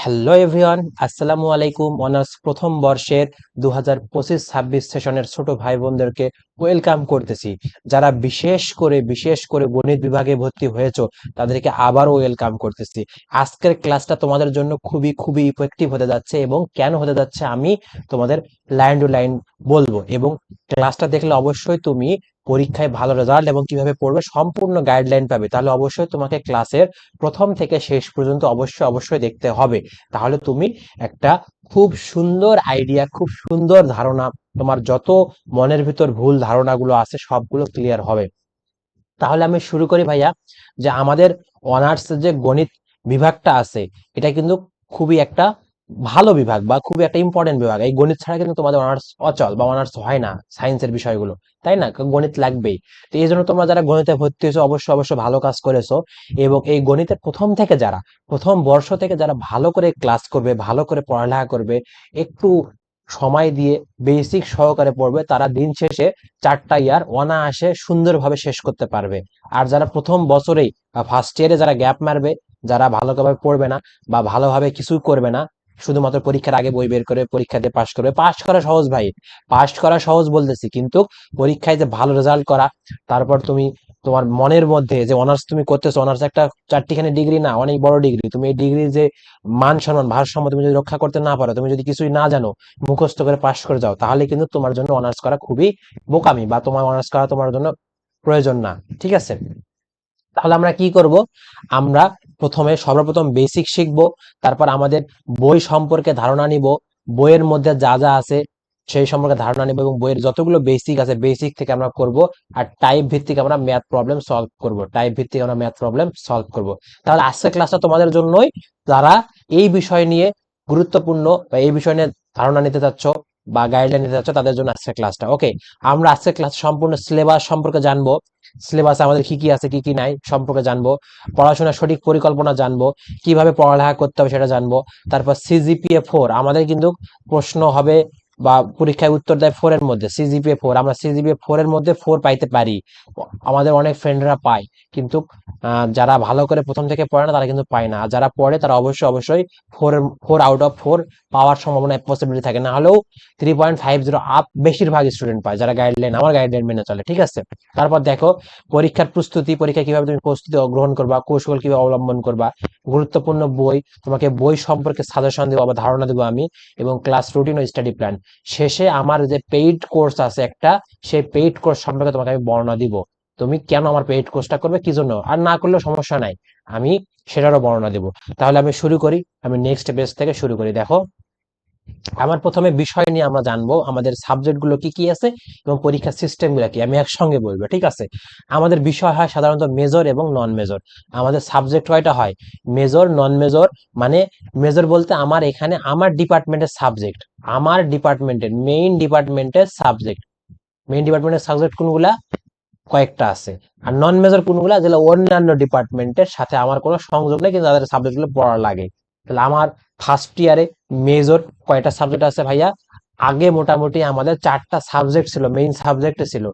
Hello everyone, আসসালামু আলাইকুম। Honours প্রথম বর্ষের 2025-26 সেশনের ছোট ভাই বোনদেরকে ওয়েলকাম করতেছি। যারা বিশেষ করে গণিত বিভাগে ভর্তি হয়েছো তাদেরকে আবারও ওয়েলকাম করতেছি। আজকের ক্লাসটা তোমাদের জন্য খুবই খুবই ইফেক্টিভ হতে যাচ্ছে, এবং কেন হতে যাচ্ছে আমি তোমাদের লাইন টু লাইন বলবো। এবং ক্লাসটা দেখলে অবশ্যই তুমি পরীক্ষায় ভালো রেজাল্ট এবং কিভাবে পড়বে সম্পূর্ণ গাইডলাইন পাবে। তাহলে অবশ্যই তোমাকে ক্লাসের প্রথম থেকে শেষ পর্যন্ত অবশ্যই দেখতে হবে। তাহলে তুমি একটা খুব সুন্দর আইডিয়া, খুব সুন্দর ধারণা, তোমার যত মনের ভিতর ভুল ধারণাগুলো আছে সবগুলো ক্লিয়ার হবে। তাহলে আমি শুরু করি ভাইয়া। যে আমাদের অনার্স যে গণিত বিভাগটা আছে, এটা কিন্তু খুবই একটা ভালো বিভাগ বা খুবই একটা ইম্পর্টেন্ট বিভাগ। এই গণিত ছাড়া কিন্তু তোমাদের অনার্স অচল বা অনার্স হয় না সায়েন্সের বিষয়গুলো, তাই না? গণিত লাগবেই। তো এই জন্য তোমরা যারা গণিতে ভর্তি হয়েছো অবশ্যই ভালো কাজ করেছো। এবং এই গণিতের প্রথম বর্ষ থেকে যারা ভালো করে ক্লাস করবে, ভালো করে পড়ালেখা করবে, একটু সময় দিয়ে বেসিক সহকারে পড়বে, তারা দিন শেষে 4টা ইয়ার অনায়াসে সুন্দরভাবে শেষ করতে পারবে। আর যারা প্রথম বছরেই বা ফার্স্ট ইয়ারে যারা গ্যাপ মারবে, যারা ভালোভাবে পড়বে না বা ভালোভাবে কিছু করবে না, শুধুমাত্র পরীক্ষার আগে বই বের করে পরীক্ষা দিয়ে পাশ করবে, পাশ করা সহজ ভাই, পাশ করা সহজ বলতেছি, কিন্তু পরীক্ষায় যে ভালো রেজাল্ট করা, তারপর তুমি তোমার মনের মধ্যে যে অনার্স তুমি করতেছো, অনার্স একটা চারটিখানি ডিগ্রি না, অনেক বড় ডিগ্রি। তুমি এই ডিগ্রি যে মান সম্মান ভারসাম্য তুমি যদি রক্ষা করতে না পারো, তুমি যদি কিছুই না জানো, মুখস্থ করে পাশ করে যাও, তাহলে কিন্তু তোমার জন্য অনার্স করা খুবই বোকামি, বা তোমার অনার্স করা তোমার জন্য প্রয়োজন না। ঠিক আছে? তাহলে আমরা কি করব? আমরা সর্বপ্রথম বেসিক শিখবো। তারপর আমাদের বই সম্পর্কে ধারণা নিব, বইয়ের মধ্যে যা যা আছে সেই সম্পর্কে ধারণা নিব, এবং বইয়ের যতগুলো বেসিক আছে বেসিক থেকে আমরা করব। আর টাইপ ভিত্তিক আমরা ম্যাথ প্রবলেম সলভ করব। তাহলে আজকের ক্লাসটা তোমাদের জন্যই, যারা এই বিষয় নিয়ে গুরুত্বপূর্ণ বা এই বিষয় নিয়ে ধারণা নিতে চাচ্ছ বা গাইডলাইন নিতে চাচ্ছ, তাদের জন্য আজকের ক্লাসটা। ওকে, আমরা আজকের ক্লাস সম্পূর্ণ সিলেবাস সম্পর্কে জানবো। সিলেবাসে আমাদের কি কি আছে কি কি নাই সম্পর্কে জানবো, পড়াশোনার সঠিক পরিকল্পনা জানবো, কিভাবে পড়ালেখা করতে হবে সেটা জানবো। তারপর সিজিপিএ 4 আমাদের কিন্তু প্রশ্ন হবে বা পরীক্ষায় উত্তর দেয় 4 এর মধ্যে। সিজিপিএ 4, আমরা সিজিপিএ 4 এর মধ্যে 4 পাইতে পারি, আমাদের অনেক ফ্রেন্ডরা পায়, কিন্তু যারা ভালো করে প্রথম থেকে পড়ে না তারা কিন্তু পায় না। আর যারা পড়ে তারা অবশ্যই 4 আউট অফ 4 পাওয়ার সম্ভাবনা, পসিবিলিটি থাকে। না হলেও 3.50 আপ বেশিরভাগ স্টুডেন্ট পায়, যারা আমার গাইডলাইন মেনে চলে। ঠিক আছে? তারপর দেখো, পরীক্ষার প্রস্তুতি, পরীক্ষা কিভাবে তুমি প্রস্তুতি গ্রহণ করবা, কৌশল কিভাবে অবলম্বন করবা, গুরুত্বপূর্ণ বই, তোমাকে বই সম্পর্কে সাজেশন দেবো বা ধারণা দেবো আমি, এবং ক্লাস রুটিন ও স্টাডি প্ল্যান। শেষে আমার যে পেইড কোর্স আছে একটা, সেই পেইড কোর্স সম্পর্কে তোমাকে আমি বর্ণনা দিব। তুমি কেন আমার পেইড কোর্সটা করবে, কি জন্য, আর না করলেও সমস্যা নাই, আমি সেটারও বর্ণনা দেবো। তাহলে আমি শুরু করি, আমি নেক্সট পেজ থেকে শুরু করি। দেখো, আমার প্রথমে বিষয় নিয়ে আমরা জানবো, আমাদের সাবজেক্ট গুলো কি কি আছে এবং পরীক্ষার সিস্টেম গুলো কি, আমি একসঙ্গে বলবো। ঠিক আছে? আমাদের বিষয় হয় সাধারণত মেজর এবং নন মেজর। আমাদের সাবজেক্ট কয়টা হয়? মেজর, নন মেজর। মানে মেজর বলতে আমার এখানে আমার ডিপার্টমেন্টের সাবজেক্ট, আমার ডিপার্টমেন্টের মেইন ডিপার্টমেন্টের সাবজেক্ট কোনগুলা? কয়েকটা আছে। আর নন মেজর কোনগুলা? যেগুলো অন্যান্য ডিপার্টমেন্টের সাথে আমার কোনো সংযোগ নেই, কিন্তু তাদের সাবজেক্ট গুলো পড়া লাগে। তাহলে আমার ফার্স্ট ইয়ারে মেজর কয়টা সাবজেক্ট আছে ভাইয়া? আগে মোটামুটি আমাদের 4টা সাবজেক্ট ছিল, মেইন সাবজেক্ট ছিল।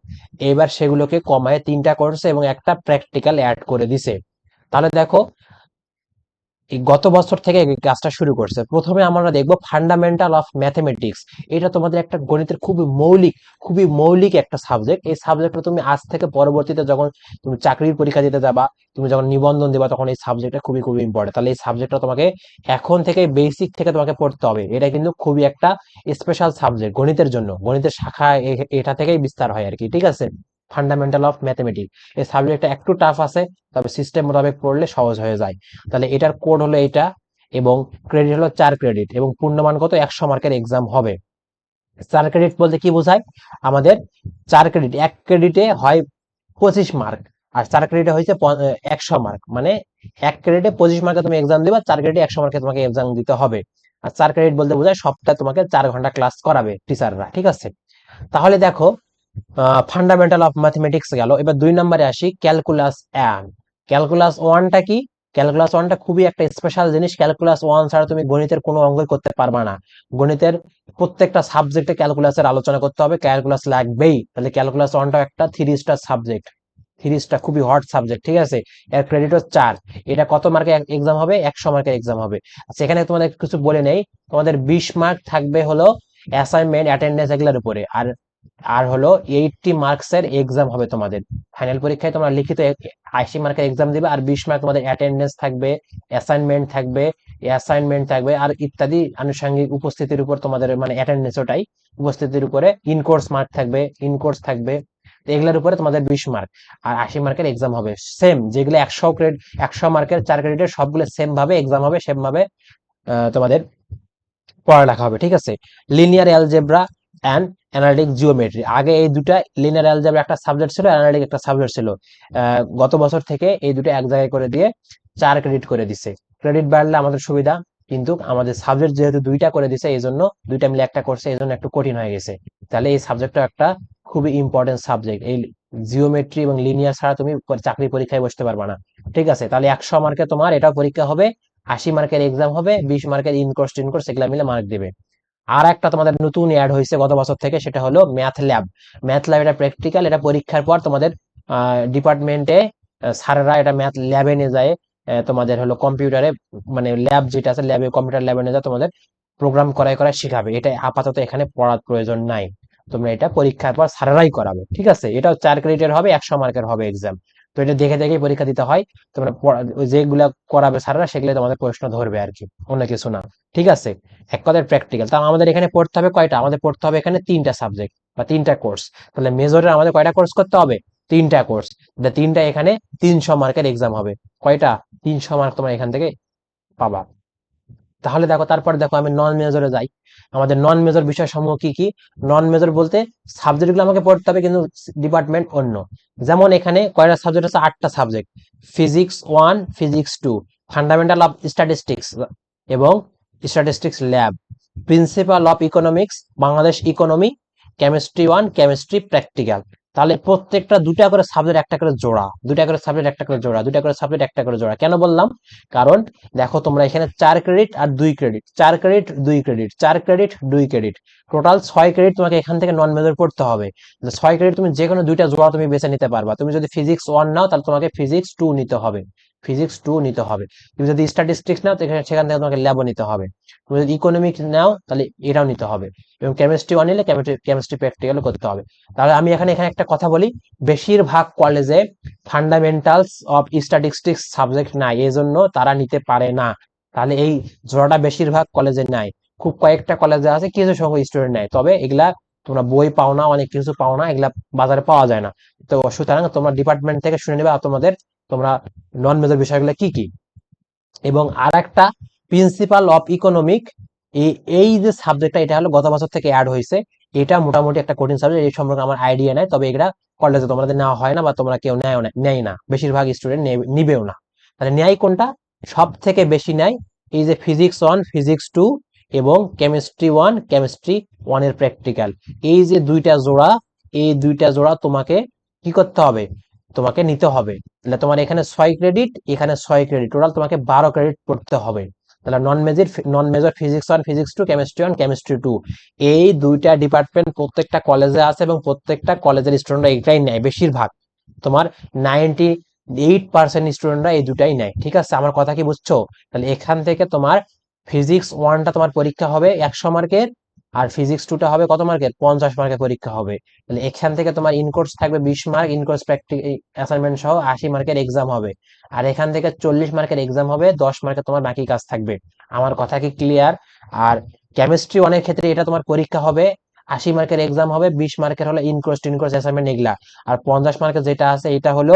এবার সেগুলোকে কমায় 3টা করছে এবং একটা প্র্যাকটিক্যাল অ্যাড করে দিছে। তাহলে দেখো, এই গত বছর থেকে এই ক্লাসটা শুরু করছে। প্রথমে আমরা দেখবো ফান্ডামেন্টাল অফ ম্যাথমেটিক্স। এটা তোমাদের একটা গণিতের খুবই মৌলিক একটা সাবজেক্ট। এই সাবজেক্টটা তুমি আজ থেকে পরবর্তীতে যখন তুমি চাকরির পরীক্ষা দিতে যাবা, তুমি যখন নিবন্ধন দিবা, তখন এই সাবজেক্টটা খুবই ইম্পর্টেন্ট। তাহলে এই সাবজেক্টটা তোমাকে এখন থেকে বেসিক থেকে তোমাকে পড়তে হবে। এটা কিন্তু খুবই একটা স্পেশাল সাবজেক্ট গণিতের জন্য, গণিতের শাখা এটা থেকেই বিস্তার হয় আর কি। ঠিক আছে? ফান্ডামেন্টাল অফ ম্যাথমেটিক্স, এই সাবজেক্টটা একটু টাফ আছে, তবে সিস্টেম মোতাবেক পড়লে সহজ হয়ে যায়। তাহলে এটার কোড হলো এটা, এবং ক্রেডিট হলো 4 ক্রেডিট, এবং পূর্ণমান কত? 100 মার্কের এক্সাম হবে। 4 ক্রেডিট বলতে কি বোঝায়? আমাদের 4 ক্রেডিট, 1 ক্রেডিটে হয় 25 মার্ক, আর 4 ক্রেডিটে হয়েছে 100 মার্ক। মানে 1 ক্রেডিটে 25 মার্কে তুমি এক্সাম দিবা, 4 ক্রেডিটে 100 মার্কে তোমাকে এক্সাম দিতে হবে। আর 4 ক্রেডিট বলতে বোঝায় সপ্তাহে তোমাকে 4 ঘন্টা ক্লাস করাবে টিচাররা। ঠিক আছে? তাহলে দেখো, ফান্ডামেন্টাল অফ ম্যাথমেটিক্স গেল। এবার 2 নম্বরে আসি, ক্যালকুলাস 1। ক্যালকুলাস 1টা কি? ক্যালকুলাস 1টা খুবই একটা স্পেশাল জিনিস। ক্যালকুলাস 1 ছাড়া তুমি গণিতের কোনো অঙ্কই করতে পারবা না। গণিতের প্রত্যেকটা সাবজেক্টে ক্যালকুলাসের আলোচনা করতে হবে, ক্যালকুলাস লাগবেই। তাহলে ক্যালকুলাস 1টা একটা 3 স্টার সাবজেক্ট। সিরিজটা খুবই হট সাবজেক্ট, ঠিক আছে। এর ক্রেডিটও 4। এটা কত মার্কের এক্সাম হবে? 100 মার্কের এক্সাম হবে। আচ্ছা, এখানে তোমাদের কিছু বলে নেই, তোমাদের 20 মার্ক থাকবে হলো অ্যাসাইনমেন্ট, অ্যাটেন্ডেন্স এগুলোর উপরে, আর আর হলো 80 মার্কস এর এক্সাম হবে তোমাদের। ফাইনাল পরীক্ষায় তোমরা লিখিত 80 মার্কের এক্সাম দিবে, আর 20 মার্ক তোমাদের অ্যাটেন্ডেন্স থাকবে, অ্যাসাইনমেন্ট থাকবে আর ইত্যাদি আনুষঙ্গিক উপস্থিতির উপর তোমাদের, মানে অ্যাটেন্ডেন্স ওটাই, উপস্থিতির উপরে ইনকোর্স মার্ক থাকবে, ইনকোর্স থাকবে। তো এগুলোর উপরে তোমাদের 20 মার্ক আর 80 মার্কের এক্সাম হবে। সেম যেগুলো 100 মার্কের 4 ক্রেডিটের সবগুলো সেম ভাবে এক্সাম হবে, সেম ভাবে তোমাদের পড়ালেখা হবে, ঠিক আছে। Linear algebra and analytic geometry, আগে এই দুটা, লিনিয়ার অ্যালজেব্রা একটা সাবজেক্ট ছিল, অ্যানালিটিক একটা সাবজেক্ট ছিল। গত বছর থেকে এই দুটো এক জায়গায় করে দিয়ে 4 ক্রেডিট করে দিছে। ক্রেডিট বাড়লে আমাদের সুবিধা, কিন্তু আমাদের সাবজেক্ট যেহেতু দুইটা করে দিছে, এই জন্য দুইটা মিলে একটা করছে, এই জন্য একটু কঠিন হয়ে গেছে। তাহলে এই সাবজেক্টটা একটা খুবই ইম্পর্টেন্ট সাবজেক্ট। এই জিওমেট্রি এবং লিনিয়ার ছাড়া তুমি চাকরি পরীক্ষায় বসতে পারবা না, ঠিক আছে। তাহলে 100 মার্কে তোমার এটাও পরীক্ষা হবে, 80 মার্কের এক্সাম হবে, 20 মার্কের ইনকোর্স টিনকোর্স এগুলা মিলে মার্ক দেবে। আর একটা তোমাদের নতুন অ্যাড হয়েছে গত বছর থেকে, সেটা হলো ম্যাথ ল্যাব। ম্যাথ ল্যাব এটা প্র্যাকটিক্যাল, এটা পরীক্ষার পর তোমাদের ডিপার্টমেন্টে স্যারেরা এটা ম্যাথ ল্যাবে নিয়ে যায়। তোমাদের হলো কম্পিউটারে, মানে ল্যাব যেটা আছে ল্যাবে, কম্পিউটার ল্যাবে নিয়ে যায়, তোমাদের প্রোগ্রাম করায় করায় শিখাবে। এটা আপাতত এখানে পড়ার প্রয়োজন নাই, তোমরা এটা পরীক্ষার পর স্যারেরাই করাবে, ঠিক আছে। এটাও 4 ক্রেডিটের হবে, 100 মার্কের হবে এক্সাম। তো এটা দেখে দেখেই পরীক্ষা দিতে হয়। তোমরা যেগুলা করাবে স্যারেরা সেগুলো তোমাদের প্রশ্ন ধরবে আর কি, অন্য কিছু না, ঠিক আছে। এক কথায় প্র্যাকটিক্যাল। তা আমাদের এখানে পড়তে হবে কয়টা? আমাদের পড়তে হবে এখানে 3টা সাবজেক্ট বা 3টা কোর্স। তাহলে মেজরে আমাদের কয়টা কোর্স করতে হবে? 3টা কোর্স। তিনটা এখানে 300 মার্কের এক্সাম হবে। কয়টা? 300 মার্ক তোমরা এখান থেকে পাবা। তাহলে দেখো, তারপর দেখো আমি নন মেজরে যাই। আমাদের নন মেজর বিষয় সমূহ কি কি? নন মেজর বলতে সাবজেক্টগুলো আমাকে পড়তে হবে, কিন্তু ডিপার্টমেন্ট অন্য। যেমন এখানে কয়টা সাবজেক্ট আছে? 8টা subject. Physics 1, physics 2, fundamental of statistics এবং statistics lab, principal of economics, Bangladesh economy, chemistry 1, chemistry practical. তাহলে প্রত্যেকটা দুটা করে সাবজেক্ট একটা করে জোড়া, দুটা করে সাবজেক্ট একটা করে জোড়া, দুটা করে সাবজেক্ট একটা করে জোড়া। কেন বললাম? কারণ দেখো, তোমরা এখানে 4 ক্রেডিট আর 2 credit, 4 credit 2 credit, 4 credit 2 credit, total 6 credit তোমাকে এখান থেকে নন মেজর পড়তে হবে। 6 ক্রেডিট তুমি যে কোনো দুইটা জোড়া তুমি বেছে নিতে পারবা। তুমি যদি ফিজিক্স 1 নাও, তাহলে তোমাকে ফিজিক্স 2 নিতে হবে, ফিজিক্স 2 নিতে হবে। তুমি যদি স্ট্যাটিস্টিক্স নাও, সেখান থেকে তোমাকে ল্যাবও নিতে হবে। তুমি যদি ইকোনমিক্স নাও, তাহলে এটাও নিতে হবে। এবং কেমিস্ট্রি 1 নিলে কেমিস্ট্রি প্র্যাকটিক্যালও করতে হবে। তাহলে আমি এখানে এখানে একটা কথা বলি, বেশিরভাগ কলেজে ফান্ডামেন্টালস অফ স্ট্যাটিস্টিক্স সাবজেক্ট নাই, এই জন্য তারা নিতে পারে না। তাহলে এই জোড়াটা বেশিরভাগ কলেজে নাই, খুব কয়েকটা কলেজে আছে, কিছু সংখ্যক স্টুডেন্ট নাই। তবে এগুলা তোমরা বই পাও না, অনেক কিছু পাও না, এগুলা বাজারে পাওয়া যায় না। তো সুতরাং তোমরা ডিপার্টমেন্ট থেকে শুনে নেবে তোমাদের, তোমরা নন মেজর বিষয়গুলো কি কি। এবং আর একটা প্রিন্সিপাল অফ ইকোনমিক, এই এই যে সাবজেক্টটা, এটা হলো গত বছর থেকে অ্যাড হয়েছে। এটা মোটামুটি একটা কঠিন সাবজেক্ট, এই সম্পর্কে আমার আইডিয়া নাই, তবে এটা কলেজে তোমাদের নেওয়া হয় না, বা তোমরা কেউ নেয় না, বেশিরভাগ স্টুডেন্ট নিবেও না। তাহলে ন্যায় কোনটা? সব থেকে বেশি নেয় এই যে ফিজিক্স 1, ফিজিক্স 2 এবং কেমিস্ট্রি 1, কেমিস্ট্রি 1 এর প্র্যাকটিক্যাল। এই যে দুইটা জোড়া, এই দুইটা জোড়া তোমাকে কি করতে হবে? তোমাকে নিতে হবে। তাহলে তোমার এখানে 6 ক্রেডিট, এখানে 6 ক্রেডিট, টোটাল তোমাকে 12 ক্রেডিট পড়তে হবে। তাহলে নন major physics 1, physics 2, chemistry 1, chemistry 2, এই দুইটা ডিপার্টমেন্ট প্রত্যেকটা কলেজে আছে, এবং প্রত্যেকটা কলেজের স্টুডেন্টরা এটাই নেয় বেশিরভাগ। তোমার 98% স্টুডেন্টরা এই দুটাই নেয়, ঠিক আছে। আমার কথা কি বুঝছো? তাহলে এখান থেকে তোমার ফিজিক্স 1টা তোমার পরীক্ষা হবে 100 মার্কের, আর ফিজিক্স 2টা হবে কত মার্কের? 50 মার্কের পরীক্ষা হবে। তাহলে এখান থেকে তোমার ইনকোর্স থাকবে 20 মার্ক, ইনকোর্স অ্যাসাইনমেন্ট সহ 80 মার্কের এক্সাম হবে। আর এখান থেকে 40 মার্কের এক্সাম হবে, 10 মার্কের তোমার বাকি কাজ থাকবে। আমার কথা কি ক্লিয়ার? আর কেমিস্ট্রি অনেক ক্ষেত্রে এটা তোমার পরীক্ষা হবে, 80 মার্কের এক্সাম হবে, 20 মার্কের হলো ইনকোর্স টিনকোর্স অ্যাসাইনমেন্ট এগুলা। আর 50 মার্কের যেটা আছে এটা হলো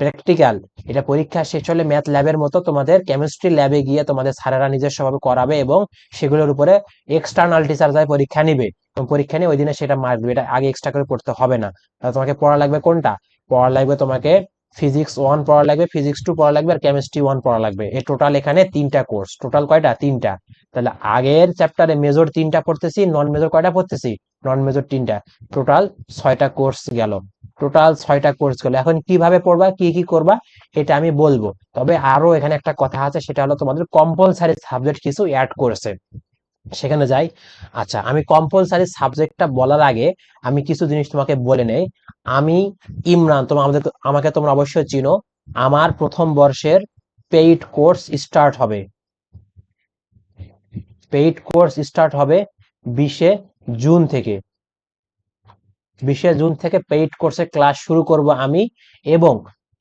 প্র্যাকটিক্যাল। এটা পরীক্ষা শেষ হলে ম্যাথ ল্যাবের মতো তোমাদের কেমিস্ট্রি ল্যাবে গিয়ে তোমাদের স্যারেরা নিজস্বভাবে করাবে, এবং সেগুলোর উপরে এক্সটার্নাল টিচার যায় পরীক্ষা নিবে, এবং পরীক্ষা নিয়ে ওই দিনে সেটা মার্ক দিবে। এটা আগে এক্সট্রা করে পড়তে হবে না। তাহলে তোমাকে পড়া লাগবে কোনটা? পড়া লাগবে তোমাকে ফিজিক্স 1 পড়া লাগবে, ফিজিক্স 2 পড়া লাগবে, আর কেমিস্ট্রি 1 পড়া লাগবে। এই টোটাল এখানে 3টা কোর্স। টোটাল কয়টা? 3টা। তাহলে আগের চ্যাপ্টারে মেজর 3টা পড়তেছি, নন মেজর কয়টা পড়তেছি? নন মেজর 3টা। টোটাল 6টা কোর্স গেল, টোটাল 6টা কোর্স গেল। এখন কিভাবে পড়বা, কি কি করবা, এটা আমি বলবো। তবে আরো এখানে একটা কথা আছে, সেটা হলো তোমাদের কম্পালসারি সাবজেক্ট কিছু অ্যাড করেছে। সেখানে যাই। আচ্ছা, আমি কম্পালসারি সাবজেক্টটা বলার আগে আমি কিছু জিনিস তোমাকে বলে নেই। আমি ইমরান, আমাকে তোমরা অবশ্যই চিনো। আমার প্রথম বর্ষের পেইড কোর্স স্টার্ট হবে। পেইড কোর্স স্টার্ট হবে 20শে জুন থেকে। 20শে জুন থেকে পেইড কোর্সে ক্লাস শুরু করব আমি। এবং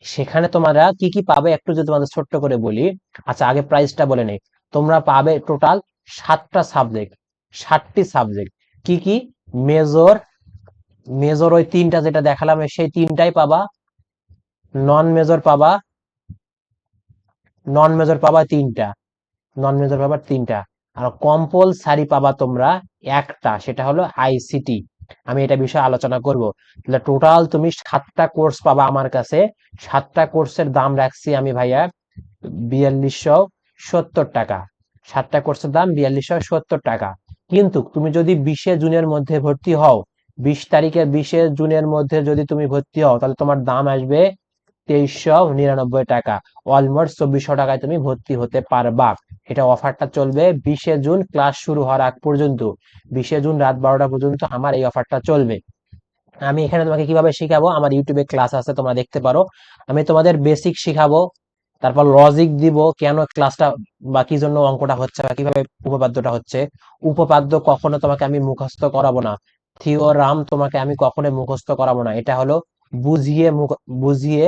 সেখানে তোমরা কি কি পাবে একটু যদি তোমাদের ছোট্ট করে বলি। আচ্ছা, আগে প্রাইসটা বলে নেই। তোমরা পাবে টোটাল 7টা সাবজেক্ট, 7টি সাবজেক্ট। কি কি? মেজর, মেজর ওই তিনটা যেটা দেখালাম সেই তিনটাই পাবা। নন মেজর পাবা, নন মেজর পাবা তিনটা, নন মেজর পাবা তিনটা। আর কম্পালসারি পাবা তোমরা একটা, সেটা হলো আইসিটি। আমি এটা বিষয়ে আলোচনা করব। তাহলে টোটাল তুমি 7টা কোর্স পাবা আমার কাছে। 7টা কোর্সের দাম রাখছি আমি ভাইয়া 4270 টাকা। 7টা কোর্সের দাম 4270 টাকা। কিন্তু তুমি যদি 20শে জুনের মধ্যে ভর্তি হও, 20 তারিখে 20শে জুনের মধ্যে যদি তুমি ভর্তি হও, তাহলে তোমার দাম আসবে 2399 টাকা। অলমোস্ট 2400 টাকায় তুমি ভর্তি হতে পারবা। এটা অফারটা চলবে 20শে জুন ক্লাস শুরু হওয়ার আগ পর্যন্ত। 20শে জুন রাত 12টা পর্যন্ত আমার এই অফারটা চলবে। আমি এখানে তোমাকে কিভাবে শিখাবো, আমার ইউটিউবে ক্লাস আছে, তোমরা দেখতে পারো। আমি তোমাদের বেসিক শিখাবো, তারপর লজিক দিব, কেন ক্লাসটা বা কি জন্য অঙ্কটা হচ্ছে বা কিভাবে উপপাদ্যটা হচ্ছে। উপপাদ্য কখনো তোমাকে আমি মুখস্থ করাবো না। থিওরাম তোমাকে আমি কখনো মুখস্থ করাবো না। এটা হলো বুঝিয়ে বুঝিয়ে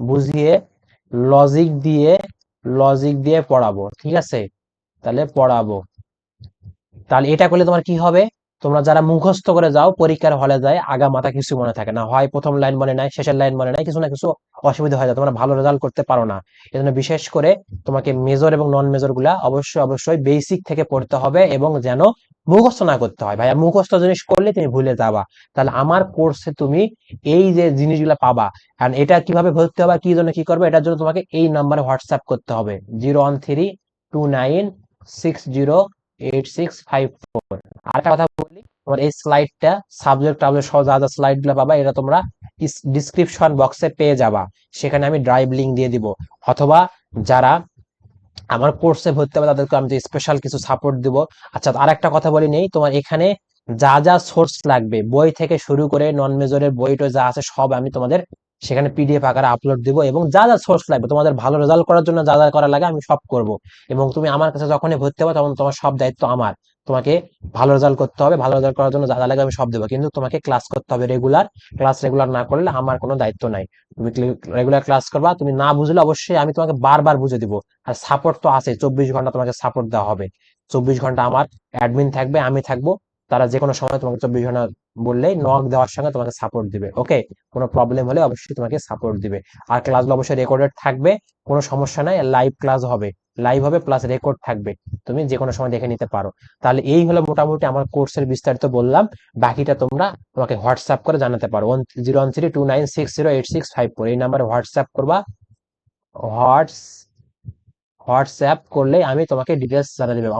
বুঝিয়ে লজিক দিয়ে, লজিক দিয়ে পড়াবো, ঠিক আছে? তাহলে পড়াবো। তাহলে এটা করলে তোমার কি হবে? তোমরা যারা মুখস্থ করে যাও পরীক্ষার হলে যায়, আগা মাথা কিছু মনে থাকে না, হয় প্রথম লাইন মনে নাই, শেষের লাইন মনে নাই, কিছু না কিছু অসুবিধা হয়ে যায়, তোমরা ভালো রেজাল্ট করতে পারো না। এজন্য বিশেষ করে তোমাকে মেজর এবং নন মেজর গুলা অবশ্যই অবশ্যই বেসিক থেকে পড়তে হবে, এবং যেন মুখস্থ না করতে হয়। ভাইয়া মুখস্থ জিনিস করলে তুমি ভুলে যাবা। তাহলে আমার কোর্সে তুমি এই যে জিনিসগুলা পাবা। কারণ এটা কিভাবে ভর্তি হবে, কি জন্য কি করবে, এটার জন্য তোমাকে এই নাম্বারে হোয়াটসঅ্যাপ করতে হবে, 01329608654। আর একটা কথা বলি, তোমার এই স্লাইডটা, সাবজেক্ট টাবজেক্ট সহ যা যা স্লাইড গুলো পাবা, এটা তোমরা ডিসক্রিপশন বক্সে পেয়ে যাবা। সেখানে আমি ড্রাইভ লিঙ্ক দিয়ে দিব। অথবা যারা আমার কোর্সে ভর্তি হবে তাদেরকে আমি স্পেশাল কিছু সাপোর্ট দিব। আচ্ছা, আর একটা কথা বলি নেই, তোমার এখানে যা যা সোর্স লাগবে, বই থেকে শুরু করে নন মেজরের বইটা যা আছে সব আমি তোমাদের সেখানে পিডিএফ আকারে আপলোড দিব। এবং যা যা সোর্স লাগবে তোমাদের ভালো রেজাল্ট করার জন্য, যা যা করা লাগে আমি সব করব। এবং তুমি আমার কাছে যখনই ভর্তি হবে তখন তোমার সব দায়িত্ব আমার। তোমাকে ভালো রেজাল্ট করতে হবে, ভালো রেজাল্ট করার জন্য যা যা লাগে আমি সব দেবো, কিন্তু তোমাকে ক্লাস করতে হবে রেগুলার। ক্লাস রেগুলার না করলে আমার কোনো দায়িত্ব নাই। তুমি রেগুলার ক্লাস করবা, তুমি না বুঝলে অবশ্যই আমি তোমাকে বারবার বুঝে দিব। আর সাপোর্ট তো আছে, 24 ঘন্টা তোমাকে সাপোর্ট দেওয়া হবে। 24 ঘন্টা আমার অ্যাডমিন থাকবে, আমি থাকবো। তারা যে কোনো সময় তোমাকে 24 ঘন্টা বললেই নক দেওয়ার সঙ্গে তোমাকে সাপোর্ট দিবে। ওকে, কোনো প্রবলেম হলে অবশ্যই তোমাকে সাপোর্ট দিবে। আর ক্লাসগুলো অবশ্যই রেকর্ডেড থাকবে, কোনো সমস্যা নাই। লাইভ ক্লাস হবে, লাইভ হবে প্লাস রেকর্ড থাকবে, তুমি যে কোনো সময় দেখে নিতে পারো। তাহলে এই হলো মোটামুটি আমার কোর্সের বিস্তারিত বললাম। বাকিটা তোমরা তোমাকে হোয়াটসঅ্যাপ করে জানাতে পারো। 01329608654 এই নাম্বারে হোয়াটসঅ্যাপ করবা। হোয়াটস হোয়াটসঅ্যাপ করলে আমি তোমাকে ডিটেলস জানিয়ে দেবো,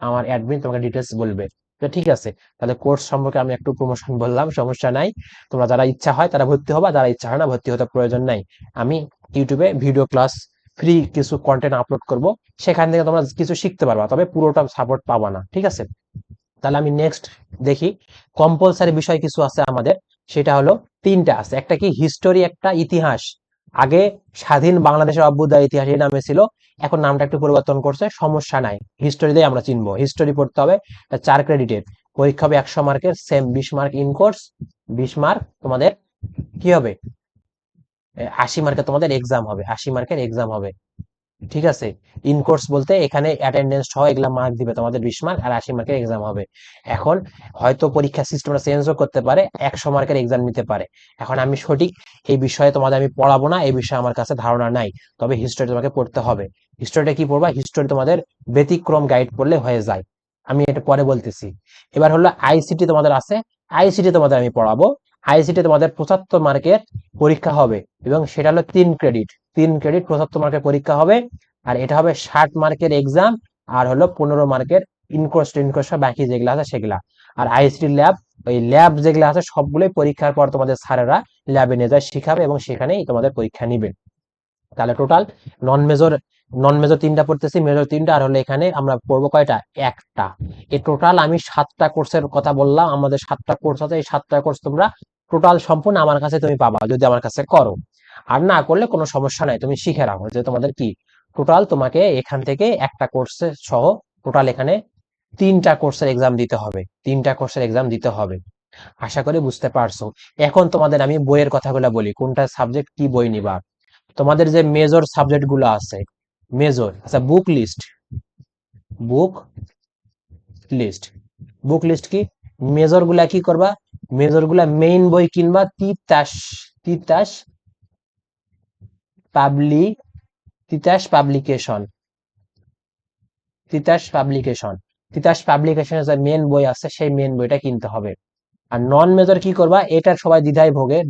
আমার অ্যাডমিন তোমাকে ডিটেলস বলবে। তো ঠিক আছে, তাহলে কোর্স সম্পর্কে আমি একটু প্রমোশন বললাম, সমস্যা নাই। তোমরা যারা ইচ্ছা হয় তারা ভর্তি হবা, যারা ইচ্ছা হয় না ভর্তি হতে প্রয়োজন নাই। আমি ইউটিউবে ভিডিও ক্লাস, ফ্রি কিছু কন্টেন্ট আপলোড করব, সেখান থেকে তোমরা কিছু শিখতে পারবা, তবে পুরোটা সাপোর্ট পাবা না, ঠিক আছে? তাহলে আমি নেক্সট দেখি। কম্পালসারি বিষয় কিছু আছে আমাদের, সেটা হলো তিনটা আছে। একটা কি হিস্টোরি, একটা ইতিহাস। আগে স্বাধীন বাংলাদেশের অভ্যুদয় ইতিহাস এই নামে ছিল, এখন নামটা একটু পরিবর্তন করছে, সমস্যা নাই। হিস্টোরি দিয়ে আমরা চিনবো, হিস্টোরি পড়তে হবে। 4 ক্রেডিটের পরীক্ষা হবে, 100 মার্কের, same 20 mark in course, 20 mark তোমাদের কি হবে, 80 মার্কের তোমাদের এক্সাম হবে, 80 মার্কের এক্সাম হবে, ঠিক আছে? ইন কোর্স বলতে এখানে অ্যাটেন্ডেন্স সহ এগুলা মার্ক দিবে তোমাদের, 20 মার্ক, আর 80 মার্কের এক্সাম হবে। এখন হয়তো পরীক্ষা সিস্টেমটা চেঞ্জও করতে পারে, 100 মার্কের এক্সাম নিতে পারে। এখন আমি সঠিক এই বিষয়ে তোমাদের আমি পড়াবো না, এই বিষয়ে আমার কাছে ধারণা নাই। তবে হিস্টোরি তোমাকে পড়তে হবে। হিস্টোরিটা কি পড়বা, হিস্টোরি তোমাদের ব্যতিক্রম গাইড পড়লে হয়ে যায়, আমি এটা পরে বলতেছি। এবার হলো আইসিটি তোমাদের আছে, আইসিটি তোমাদের আমি পড়াবো। আইসিটি তোমাদের 75 মার্কের পরীক্ষা হবে, এবং সেটা হলো 3 ক্রেডিট। 3 ক্রেডিট 75 মার্কের পরীক্ষা হবে। আর এটা হবে 60 মার্কের এক্সাম, আর হলো 15 মার্কের ইনকোর্স টিনকোর্স বাকি যেগুলো আছে সেগুলা। আর আইসিটি ল্যাব, ওই ল্যাব যেগুলো আছে সবগুলোই পরীক্ষার পর তোমাদের স্যারেরা ল্যাবে নিয়ে যায় শিখাবে, এবং সেখানেই তোমাদের পরীক্ষা নিবে। তাহলে টোটাল নন মেজর নন মেজর 3টা পড়তেছি, মেজর 3টা, আর হলো এখানে আমরা পড়বো কয়টা, একটা। এই টোটাল আমি 7টা কোর্সের কথা বললাম, আমাদের 7টা কোর্স আছে, এই 7টা কোর্স তোমরা টোটাল সম্পূর্ণ আমার কাছে তুমি পাবা যদি আমার কাছে করো। আর না করলে কোনো সমস্যা নাই, তুমি শিখে রাখো যে তোমাদের কি টোটাল তোমাকে এখান থেকে একটা কোর্সে সহ টোটাল এখানে 3টা কোর্সের এক্সাম দিতে হবে, 3টা কোর্সের এক্সাম দিতে হবে। আশা করি বুঝতে পারছো। এখন তোমাদের আমি বইয়ের কথাগুলো বলি, কোনটা সাবজেক্ট কি বই নিবা। তোমাদের যে মেজর সাবজেক্ট গুলো আছে, মেজর, আচ্ছা book list, book list, book list কি, মেজর গুলা কি করবা, মেজর গুলা মেইন বই কিনবা, তিতাস, তিতাস পাবলি, তিতাস পাবলিকেশন, তিতাস পাবলিকেশন, তিতাস পাবলিকেশনের যে মেন বই আছে সেই মেন বইটা কিনতে হবে। আর নন মেজর কি করবা, এটার সবাই দ্বিধায় ভোগে,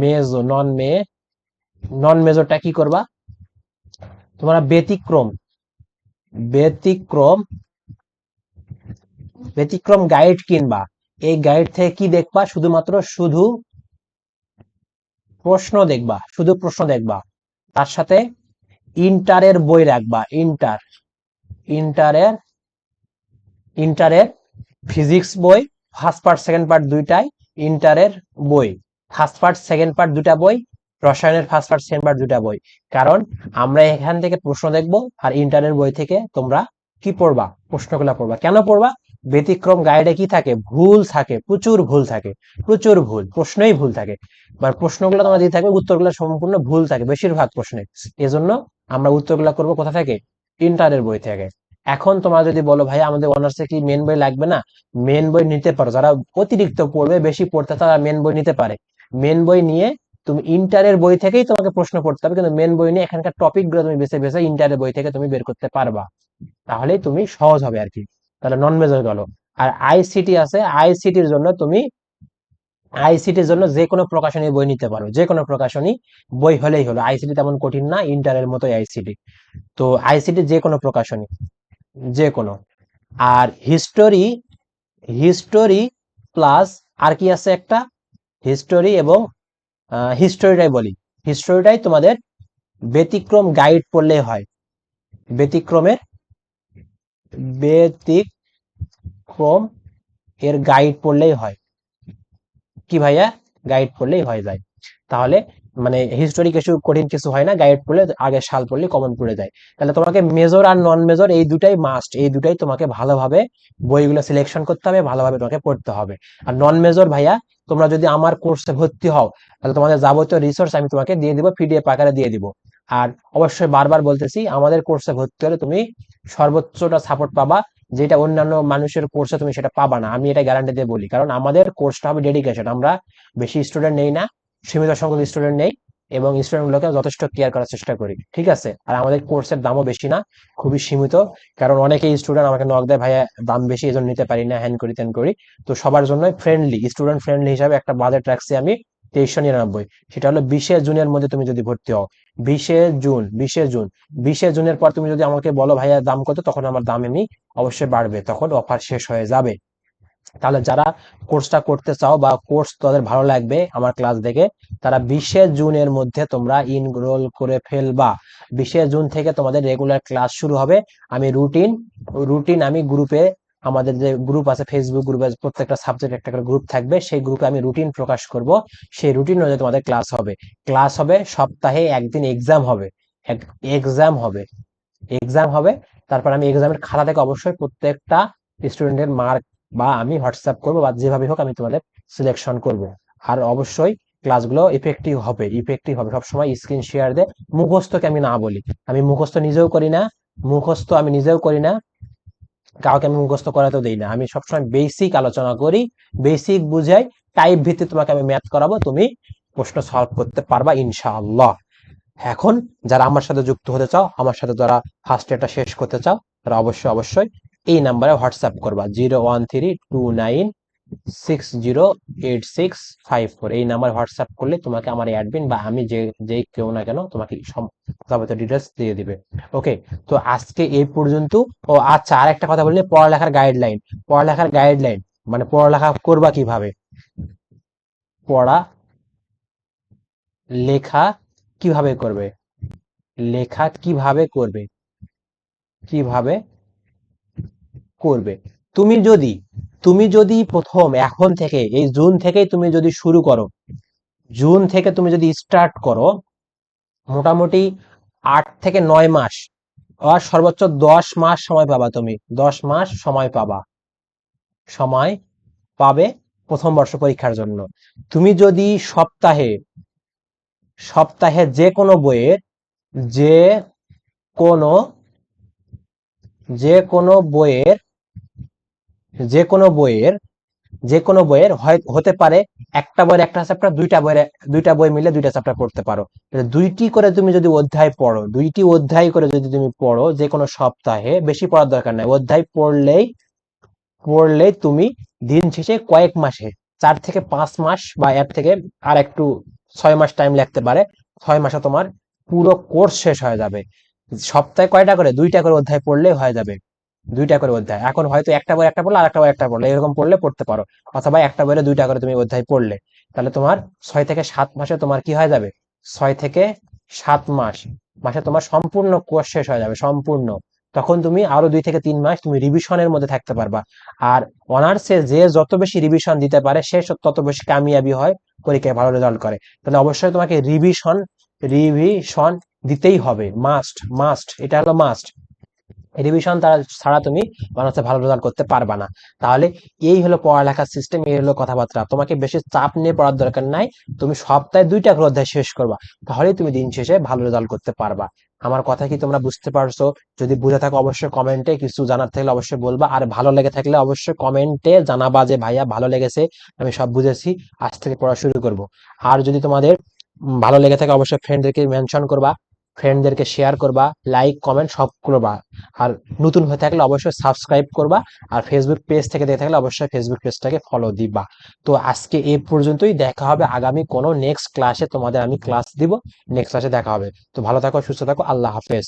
মেজো নন মে, নন মেজরটা কি করবা, তোমরা ব্যতিক্রম, ব্যতিক্রম, ব্যতিক্রম গাইড কিনবা। এই গাইড থেকে কি দেখবা, শুধুমাত্র শুধু প্রশ্ন দেখবা, শুধু প্রশ্ন দেখবা। তার সাথে ইন্টারের বই রাখবা, ইন্টার, ইন্টারের, ইন্টারের ফিজিক্স বই, ফার্স্ট পার্ট সেকেন্ড পার্ট দুইটাই ইন্টারের বই, ফার্স্ট পার্ট সেকেন্ড পার্ট দুটা বই, রসায়নের ফার্স্ট পার্ট সেকেন্ড পার্ট দুটা বই। কারণ আমরা এখান থেকে প্রশ্ন দেখবো, আর ইন্টারের বই থেকে তোমরা কি পড়বা, প্রশ্নগুলা পড়বা। কেন পড়বা, ব্যতিক্রম গাইডে কি থাকে, ভুল থাকে, প্রচুর ভুল থাকে, প্রচুর ভুল, প্রশ্নই ভুল থাকে, মানে প্রশ্নগুলো তোমরা দিয়ে থাকবে, উত্তরগুলো সম্পূর্ণ ভুল থাকে বেশিরভাগ প্রশ্নে। এজন্য আমরা উত্তরগুলা করবো কোথা থেকে, ইন্টারের বই থেকে। এখন তোমরা যদি বলো ভাই আমাদের অনার্সে কি মেন বই লাগবে না, মেন বই নিতে পারো, যারা অতিরিক্ত পড়বে, বেশি পড়তে, তারা মেন বই নিতে পারে। মেন বই নিয়ে তুমি ইন্টারের বই থেকেই তোমাকে প্রশ্ন পড়তে হবে, কিন্তু মেন বই নিয়ে এখানকার টপিক গুলো তুমি বেছে বেছে ইন্টারের বই থেকে তুমি বের করতে পারবা, তাহলেই তুমি সহজ হবে আর কি। তাহলে নন মেজর গেল। আর আইসিটি আছে, আইসিটির জন্য তুমি, আইসিটির জন্য যে কোনো প্রকাশনী বই নিতে পারো, যে কোনো প্রকাশনী বই হলেই হলো, আইসিটি তেমন কঠিন না, ইন্টারের মতোই আইসিটি। তো আইসিটি যে কোনো প্রকাশনী, যে কোনো। আর হিস্টোরি, হিস্টোরি প্লাস আর কি আছে একটা, হিস্টোরি এবং হিস্টোরিটাই বলি, হিস্টোরিটাই তোমাদের ব্যতিক্রম গাইড পড়লেই হয়, ব্যতিক্রমের, ব্যতিক্রম এর গাইড পড়লেই হয়, কি ভাইয়া, গাইড পড়লেই হয়ে যায়। তাহলে মানে হিস্টোরি কিছু কঠিন কিছু হয় না, গাইড পড়লে আগের সাল পড়লে কমন পড়ে যায়। তাহলে তোমাকে মেজর আর নন মেজর এই দুটাই মাস্ট, এই দুটাই তোমাকে ভালোভাবে বইগুলো সিলেকশন করতে হবে, ভালোভাবে তোমাকে পড়তে হবে। আর নন মেজর ভাইয়া, তোমরা যদি আমার কোর্সে ভর্তি হও, তাহলে তোমাদের যাবতীয় রিসোর্স আমি তোমাকে দিয়ে দিব, পিডিএফ আকারে দিয়ে দিব। আর অবশ্যই বারবার বলতেছি, আমাদের কোর্সে ভর্তি হলে তুমি সর্বোচ্চটা সাপোর্ট পাবা, যেটা অন্যান্য মানুষের কোর্সে তুমি সেটা পাবা না, আমি এটা গ্যারান্টি দিয়ে বলি। কারণ আমাদের কোর্সটা হবে ডেডিকেশন, আমরা বেশি স্টুডেন্ট নেই না, সীমিত সংখ্যক স্টুডেন্ট নেই, এবং স্টুডেন্ট গুলোকে যথেষ্ট কেয়ার করার চেষ্টা করি, ঠিক আছে। আর আমাদের কোর্সের দামও বেশি না, খুবই সীমিত। কারণ অনেকেই স্টুডেন্ট আমাকে নক দেয়, ভাইয়া দাম বেশি, এজন্য নিতে পারি না, হ্যান করি ত্যান করি। তো সবার জন্য ফ্রেন্ডলি, স্টুডেন্ট ফ্রেন্ডলি হিসাবে একটা বাজেট রাখছি আমি 2399। সেটা হলো 20 জুনের মধ্যে তুমি যদি ভর্তি হও, 20 জুন, 20 জুন, 20 জুনের পর তুমি যদি আমাকে বলো ভাইয়া দাম কত, তখন আমার দাম আমি অবশ্যই বাড়বে, তখন অফার শেষ হয়ে যাবে। তাহলে যারা কোর্সটা করতে চাও বা কোর্স তাদের ভালো লাগবে আমার ক্লাস দেখে, তারা 20 জুনের মধ্যে তোমরা ইনরোল করে ফেলবা। 20 জুন থেকে তোমাদের রেগুলার ক্লাস শুরু হবে। আমি রুটিন, রুটিন আমি গ্রুপে, আমাদের যে গ্রুপ আছে ফেসবুক গ্রুপে, প্রত্যেকটা সাবজেক্ট একটা করে গ্রুপ থাকবে, সেই গ্রুপে আমি রুটিন প্রকাশ করব। সেই রুটিন অনুযায়ী তোমাদের ক্লাস হবে। ক্লাস হবে, সপ্তাহে একদিন এক্সাম হবে, এক্সাম হবে, এক্সাম হবে। তারপর আমি এক্সামের খাতা থেকে অবশ্যই প্রত্যেকটা স্টুডেন্টের মার্ক বা আমি হোয়াটসঅ্যাপ করবো, বা যেভাবে হোক আমি তোমাদের সিলেকশন করব। আর অবশ্যই ক্লাসগুলো ইফেক্টিভ হবে, ইফেক্টিভ হবে, সবসময় স্ক্রিন শেয়ার দে। মুখস্থকে আমি না বলি, আমি মুখস্থ নিজেও করি না, মুখস্থ আমি নিজেও করি না, কাউকে আমি মুখস্থ করাতেও দেই না। আমি সবসময় বেসিক আলোচনা করি, বেসিক বুঝাই, টাইপ ভিত্তিক তোমাকে আমি ম্যাথ করাবো, তুমি প্রশ্ন সলভ করতে পারবা ইনশাআল্লাহ। এখন যারা আমার সাথে যুক্ত হতে চাও, আমার সাথে যারা ফার্স্ট ইয়ারটা শেষ করতে চাও, তারা অবশ্যই অবশ্যই এই নাম্বারে হোয়াটসঅ্যাপ করবা, 01329608654। এই নাম্বারে হোয়াটসঅ্যাপ করলে তোমাকে আমার অ্যাডমিন বা আমি যে যেই কেউ না কেন তোমাকে যাবতীয় ডিটেলস দিয়ে দিবে। ওকে, তো আজকে এই পর্যন্ত। ও আচ্ছা, আর একটা কথা বললে, পড়ালেখার গাইডলাইন, পড়ালেখার গাইডলাইন মানে পড়ালেখা করবা কিভাবে, পড়া লেখা কিভাবে করবে, লেখা কিভাবে করবে, কিভাবে করবে। তুমি যদি তুমি যদি প্রথম এখন থেকে এই জুন থেকেই তুমি যদি শুরু করো, জুন থেকে তুমি যদি স্টার্ট করো, মোটামুটি 8 থেকে 9 মাস আর সর্বোচ্চ 10 মাস সময় পাবা। তুমি 10 মাস সময় পাবে প্রথম বর্ষ পরীক্ষার জন্য। তুমি যদি সপ্তাহে সপ্তাহে যে কোনো যে কোনো বইয়ের যে কোনো বইয়ের যে কোনো বইয়ের হয় হতে পারে একটা বইয়ের একটা চ্যাপ্টার, দুইটা বই মিলে দুইটা চ্যাপ্টার পড়তে পারো। দুইটি করে তুমি যদি অধ্যায় পড়ো, দুইটি অধ্যায় করে যদি তুমি পড়ো যে কোনো সপ্তাহে, বেশি পড়ার দরকার নাই, অধ্যায় পড়লেই তুমি দিন শেষে কয়েক মাসে 4 থেকে 5 মাস বা এর থেকে আর একটু 6 মাস টাইম লাগতে পারে, 6 মাসে তোমার পুরো কোর্স শেষ হয়ে যাবে। সপ্তাহে কয়টা করে, দুইটা করে অধ্যায় পড়লেই হয়ে যাবে। দুইটা করে অধ্যায়, এখন হয়তো একটা বই একটা পড়লে আর একটা বই একটা পড়লে, এরকম পড়তে পারো। অথবা একটা বইয়ে দুইটা করে তুমি অধ্যায় পড়লে, তাহলে তোমার 6 থেকে 7 মাসে তোমার কি হয়ে যাবে, 6 থেকে 7 মাস মাসে তোমার সম্পূর্ণ কোর্স শেষ হয়ে যাবে, সম্পূর্ণ। তখন তুমি আরো 2 থেকে 3 মাস তুমি রিভিশনের মধ্যে থাকতে পারবা। আর অনার্সে যে যত বেশি রিভিশন দিতে পারে সে তত বেশি কামিয়াবি হয়, পরীক্ষায় ভালো রেজাল্ট করে। তাহলে অবশ্যই তোমাকে রিভিশন দিতেই হবে, মাস্ট মাস্ট, এটা হলো মাস্ট। রিভিশন ছাড়া তুমি অনার্সে ভালো রেজাল্ট করতে পারবা না। তাহলে এই হলো পড়ালেখার সিস্টেম, এই হলো কথাবার্তা। তোমাকে বেশি চাপ নিয়ে পড়ার দরকার নাই, তুমি সপ্তাহে 2টা করে অধ্যায় শেষ করবা, তাহলেই তুমি দিন শেষে ভালো রেজাল্ট করতে পারবা। আমার কথা কি তোমরা বুঝতে পারছো? যদি বুঝে থাকো অবশ্যই কমেন্টে, কিছু জানার থাকলে অবশ্যই বলবা, আর ভালো লেগে থাকলে অবশ্যই কমেন্টে জানাবা যে ভাইয়া ভালো লেগেছে, আমি সব বুঝেছি, আজ থেকে পড়া শুরু করব। আর যদি তোমাদের ভালো লেগে থাকে অবশ্যই ফ্রেন্ডদেরকে মেনশন করবা, ফ্রেন্ডদেরকে শেয়ার করবা, লাইক কমেন্ট সব করবা। আর নতুন হয়ে থাকলে অবশ্যই সাবস্ক্রাইব করবা। আর ফেসবুক পেজ থেকে দেখে থাকলে অবশ্যই ফেসবুক পেজটাকে ফলো দিবা। তো আজকে এই পর্যন্তই, দেখা হবে আগামী কোনো নেক্সট ক্লাসে, তোমাদের আমি ক্লাস দিব, নেক্সট ক্লাসে দেখা হবে। তো ভালো থাকো, সুস্থ থাকো, আল্লাহ হাফেজ।